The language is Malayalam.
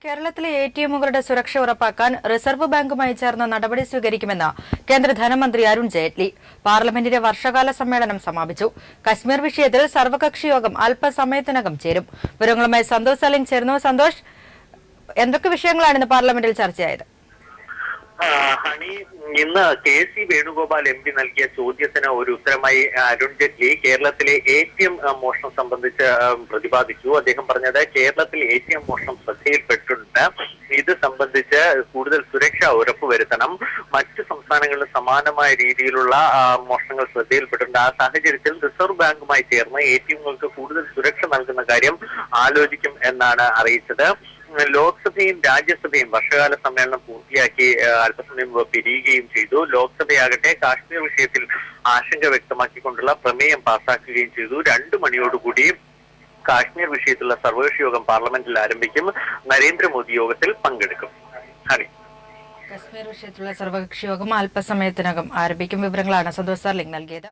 കേരളത്തിലെ എടിഎമ്മുകളുടെ സുരക്ഷ ഉറപ്പാക്കാൻ റിസർവ് ബാങ്കുമായി ചേർന്ന് നടപടി സ്വീകരിക്കുമെന്ന് കേന്ദ്ര ധനമന്ത്രി അരുൺ ജെയ്റ്റ്ലി. പാർലമെന്റിന്റെ വർഷകാല സമ്മേളനം സമാപിച്ചു. കശ്മീർ വിഷയത്തിൽ സർവകക്ഷി യോഗം അല്പസമയത്തിനകം ചേരും. വിവരങ്ങളുമായി സന്തോഷ് സലിംഗ് ചേർന്നു. സന്തോഷ്, എന്തൊക്കെ വിഷയങ്ങളാണ് ഇന്ന് പാർലമെന്റിൽ ചർച്ചയായത്? ഹണി, ഇന്ന് കെ.സി. വേണുഗോപാൽ എം പി നൽകിയ ചോദ്യത്തിന് ഒരു ഉത്തരമായി അരുൺ ജെയ്റ്റ്ലി കേരളത്തിലെ എ.ടി.എം മോഷണം സംബന്ധിച്ച് പ്രതിപാദിച്ചു. അദ്ദേഹം പറഞ്ഞത് കേരളത്തിൽ എ.ടി.എം മോഷണം ശ്രദ്ധയിൽപ്പെട്ടിട്ടുണ്ട്. ഇത് സംബന്ധിച്ച് കൂടുതൽ സുരക്ഷ ഉറപ്പുവരുത്തണം. മറ്റ് സംസ്ഥാനങ്ങളിൽ സമാനമായ രീതിയിലുള്ള മോഷണങ്ങൾ ശ്രദ്ധയിൽപ്പെട്ടിട്ടുണ്ട്. ആ സാഹചര്യത്തിൽ റിസർവ് ബാങ്കുമായി ചേർന്ന് എ.ടി.എമ്മുകൾക്ക് കൂടുതൽ സുരക്ഷ നൽകുന്ന കാര്യം ആലോചിക്കും എന്നാണ് അറിയിച്ചത്. ലോക്സഭയും രാജ്യസഭയും വർഷകാല സമ്മേളനം പൂർത്തിയാക്കി അല്പസമയം പിരിയുകയും ചെയ്തു. ലോക്സഭയാകട്ടെ കാശ്മീർ വിഷയത്തിൽ ആശങ്ക വ്യക്തമാക്കിക്കൊണ്ടുള്ള പ്രമേയം പാസാക്കുകയും ചെയ്തു. 2 മണിയോടുകൂടി കാശ്മീർ വിഷയത്തിലുള്ള സർവകക്ഷി യോഗം പാർലമെന്റിൽ ആരംഭിക്കും. നരേന്ദ്രമോദി യോഗത്തിൽ പങ്കെടുക്കും. കശ്മീർ വിഷയത്തിലുള്ള സർവകക്ഷി യോഗം അല്പസമയത്തിനകം ആരംഭിക്കും. വിവരങ്ങളാണ് സന്തോഷ് സർലിംഗ് നൽകിയത്.